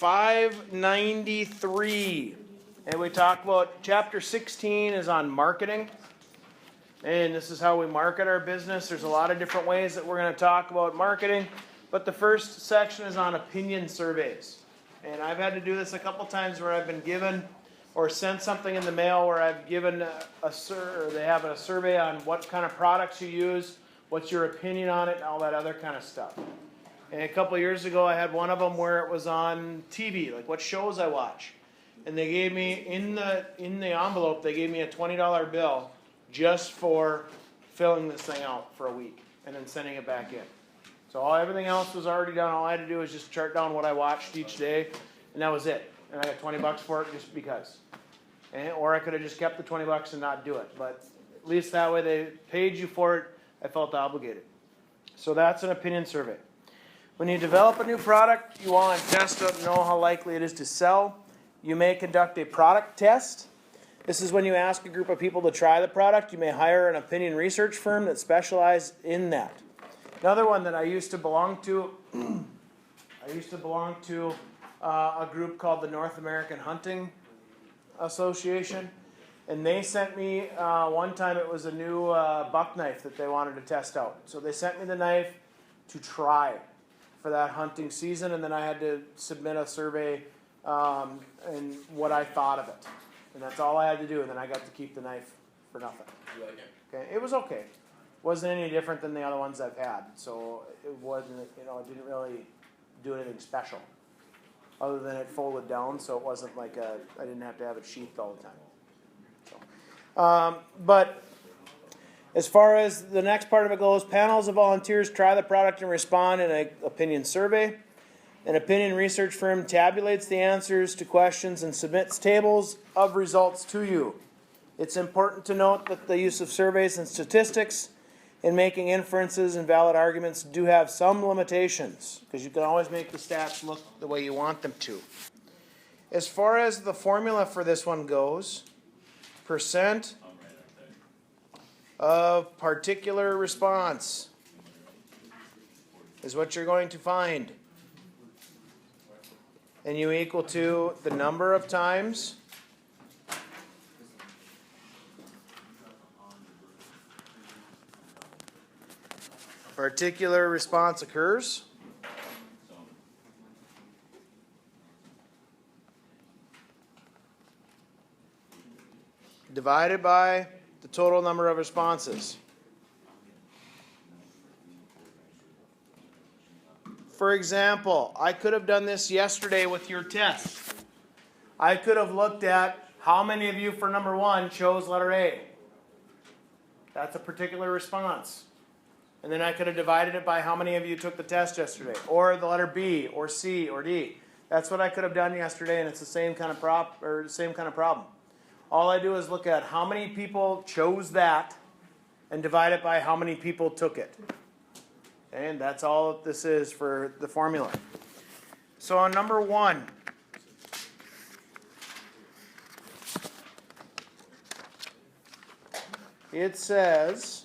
593. And we talk about chapter 16 is on marketing. And this is how we market our business. There's a lot of different ways that we're going to talk about marketing. But the first section is on opinion surveys. And I've had to do this a couple times where I've been given or sent something in the mail where I've given they have a survey on what kind of products you use, what's your opinion on it, and all that other kind of stuff. And a couple years ago, I had one of them where it was on TV, like what shows I watch. And they gave me, in the envelope, they gave me a $20 bill just for filling this thing out for a week and then sending it back in. So everything else was already done. All I had to do was just chart down what I watched each day, and that was it. And I got $20 for it just because. Or I could have just kept the $20 and not do it. But at least that way they paid you for it. I felt obligated. So that's an opinion survey. When you develop a new product, you want to test it and know how likely it is to sell. You may conduct a product test. This is when you ask a group of people to try the product. You may hire an opinion research firm that specializes in that. Another one that I used to belong to, a group called the North American Hunting Association. And they sent me, one time it was a new buck knife that they wanted to test out. So they sent me the knife to try for that hunting season, and then I had to submit a survey and what I thought of it. And that's all I had to do, and then I got to keep the knife for nothing. You like it? Okay, it was okay. Wasn't any different than the other ones I've had, so it wasn't, it didn't really do anything special. Other than it folded down, so it wasn't like I didn't have to have it sheathed all the time. So, but as far as the next part of it goes, panels of volunteers try the product and respond in an opinion survey. An opinion research firm tabulates the answers to questions and submits tables of results to you. It's important to note that the use of surveys and statistics in making inferences and valid arguments do have some limitations, because you can always make the stats look the way you want them to. As far as the formula for this one goes, percent of particular response is what you're going to find. And you equal to the number of times particular response occurs divided by the total number of responses. For example, I could have done this yesterday with your test. I could have looked at how many of you for number 1 chose letter A. That's a particular response. And then I could have divided it by how many of you took the test yesterday, or the letter B, or C, or D. That's what I could have done yesterday, and it's the same kind of problem. All I do is look at how many people chose that, and divide it by how many people took it. And that's all this is for the formula. So on number 1, it says,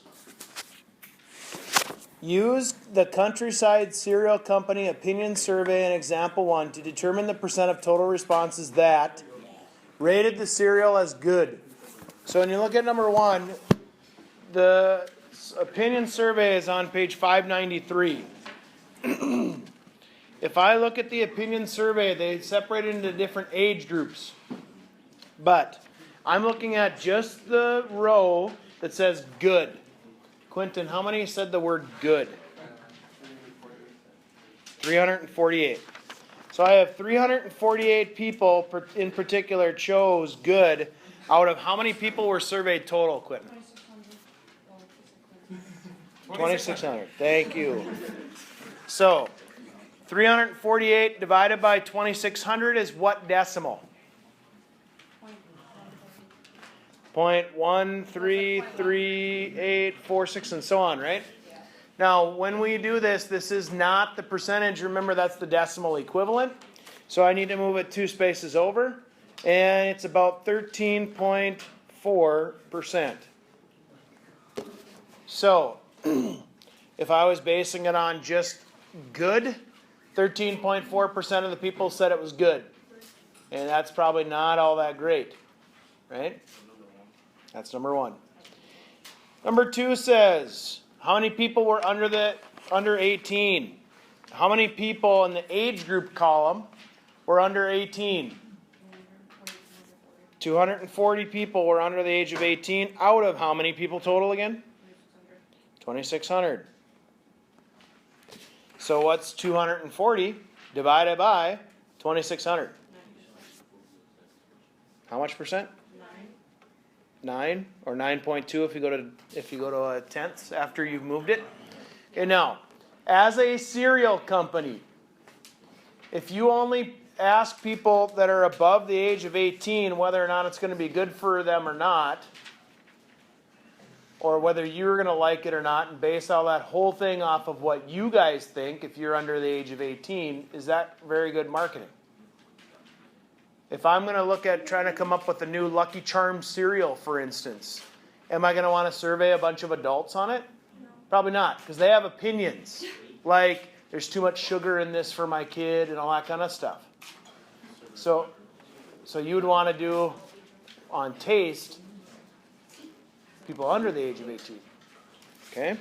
use the Countryside Cereal Company opinion survey in example 1 to determine the percent of total responses that rated the cereal as good. So when you look at number 1, the opinion survey is on page 593. If I look at the opinion survey, they separate it into different age groups. But I'm looking at just the row that says good. Quentin, how many said the word good? 348. So I have 348 people in particular chose good out of how many people were surveyed total, Quentin? 2,600. Thank you. So 348 divided by 2,600 is what decimal? 0.133846 and so on, right? Now, when we do this, this is not the percentage. Remember, that's the decimal equivalent. So I need to move it 2 spaces over, and it's about 13.4%. So if I was basing it on just good, 13.4% of the people said it was good. And that's probably not all that great, right? That's number one. Number two says, how many people were under 18? How many people in the age group column were under 18? 240 people were under the age of 18 out of how many people total again? 2,600. So what's 240 divided by 2,600? How much percent? 9 or 9.2 if you go to a tenths after you've moved it. Okay, now, as a cereal company, if you only ask people that are above the age of 18 whether or not it's going to be good for them or not, or whether you're going to like it or not, and base all that whole thing off of what you guys think if you're under the age of 18, is that very good marketing? If I'm going to look at trying to come up with a new Lucky Charms cereal, for instance, am I going to want to survey a bunch of adults on it? No. Probably not, because they have opinions. Like, there's too much sugar in this for my kid and all that kind of stuff. So you would want to do, on taste, people under the age of 18. Okay?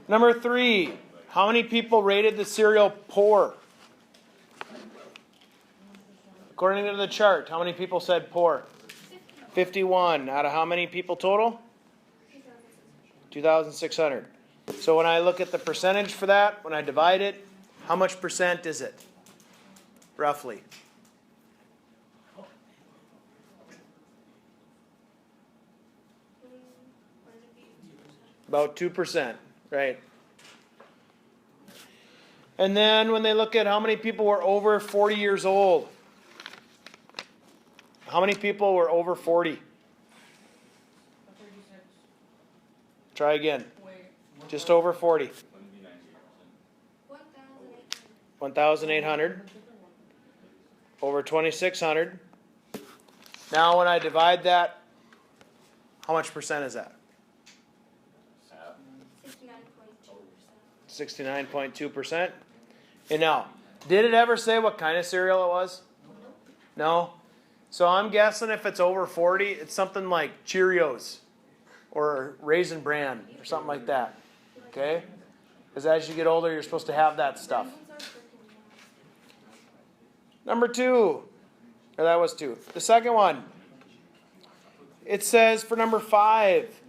Number 3, how many people rated the cereal poor? According to the chart, how many people said poor? 51 out of how many people total? 2,600. So when I look at the percentage for that, when I divide it, how much percent is it? Roughly. About 2%, right? And then when they look at how many people were over 40 years old, how many people were over 40? 36. Try again. Wait. Just over 40. 1,800. 1,800. Over 2,600. Now when I divide that, how much percent is that? 69.2%. 69.2%. And now, did it ever say what kind of cereal it was? No? So I'm guessing if it's over 40, it's something like Cheerios or Raisin Bran or something like that. Okay? Because as you get older, you're supposed to have that stuff. Number 2. Or that was 2. The second one. It says for number 5.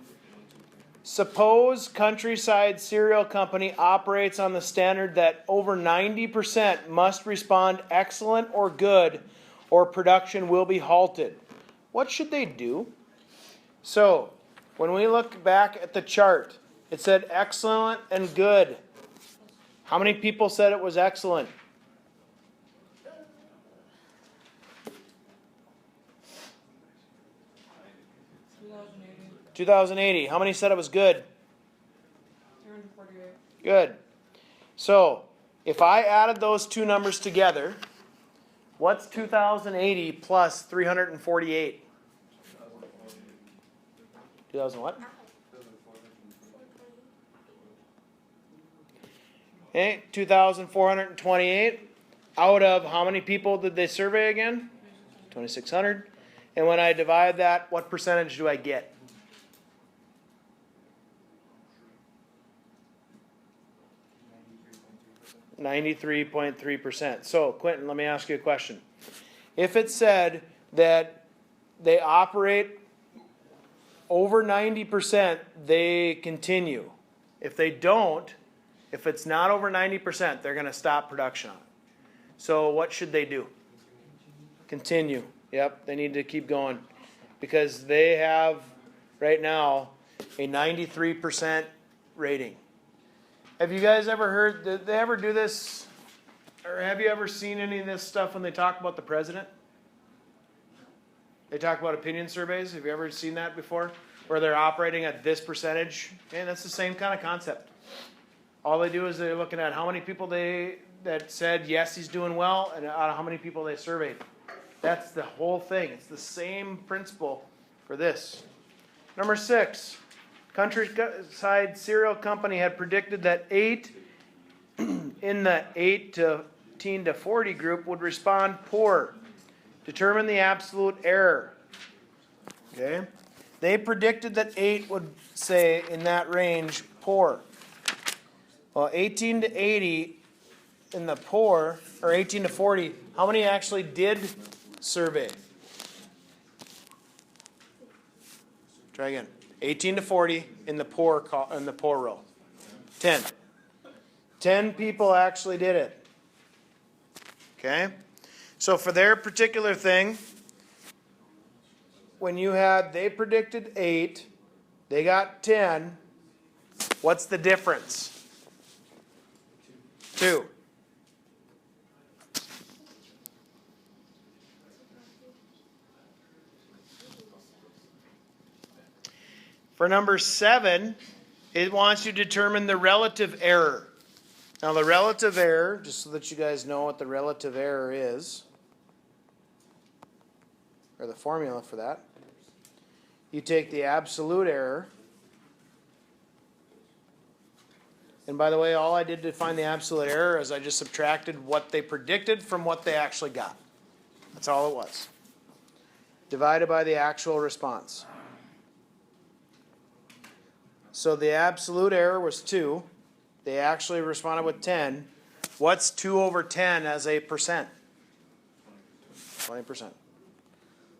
Suppose Countryside Cereal Company operates on the standard that over 90% must respond excellent or good, or production will be halted. What should they do? So, when we look back at the chart, it said excellent and good. How many people said it was excellent? $2,080. How many said it was good? 348. Good. So, if I added those two numbers together, what's 2,080 plus 348? 2,000 what? Okay, 2,428. Out of how many people did they survey again? 2,600. And when I divide that, what percentage do I get? 93.3%. So, Quentin, let me ask you a question. If it said that they operate over 90%, they continue. If they don't, if it's not over 90%, they're going to stop production on it. So what should they do? Continue. Yep, they need to keep going. Because they have, right now, a 93% rating. Have you guys ever heard, did they ever do this, or have you ever seen any of this stuff when they talk about the president? They talk about opinion surveys. Have you ever seen that before? Where they're operating at this percentage? And that's the same kind of concept. All they do is they're looking at how many people that said, yes, he's doing well, and out of how many people they surveyed. That's the whole thing. It's the same principle for this. Number 6. Countryside Cereal Company had predicted that 8 in the 18 to 40 group would respond poor. Determine the absolute error. Okay? They predicted that 8 would say in that range poor. Well, 18 to 80 in the poor, or 18 to 40, how many actually did survey? Try again. 18 to 40 in the poor row. 10. 10 people actually did it. Okay? So for their particular thing, when they predicted 8, they got 10, what's the difference? 2. For number 7, it wants you to determine the relative error. Now the relative error, just so that you guys know what the relative error is, or the formula for that, you take the absolute error, and by the way, all I did to find the absolute error is I just subtracted what they predicted from what they actually got. That's all it was. Divided by the actual response. So the absolute error was 2. They actually responded with 10. What's 2 over 10 as a percent? 20%.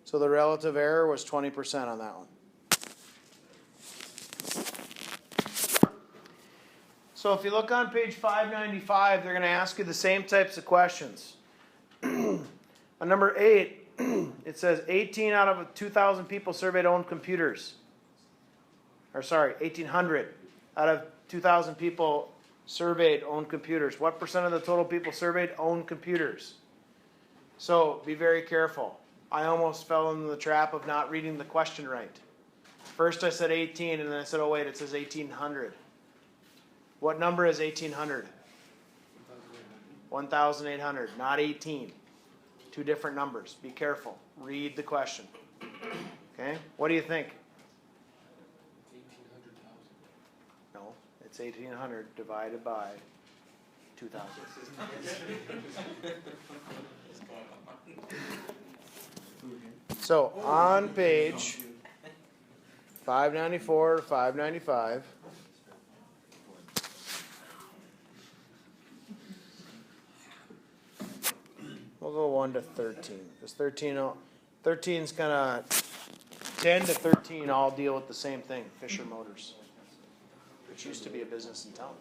So the relative error was 20% on that one. So if you look on page 595, they're going to ask you the same types of questions. On number 8, it says 18 out of 2,000 people surveyed owned computers. Or sorry, 1,800 out of 2,000 people surveyed owned computers. What percent of the total people surveyed owned computers? So be very careful. I almost fell into the trap of not reading the question right. First I said 18 and then I said, oh wait, it says 1,800. What number is 1,800? 1,800, not 18. 2 different numbers. Be careful. Read the question. Okay? What do you think? No, it's 1,800 divided by 2,000. So on page 594 to 595, we'll go 1 to 13. Because 13 is kind of 10 to 13 all deal with the same thing, Fisher Motors, which used to be a business in town.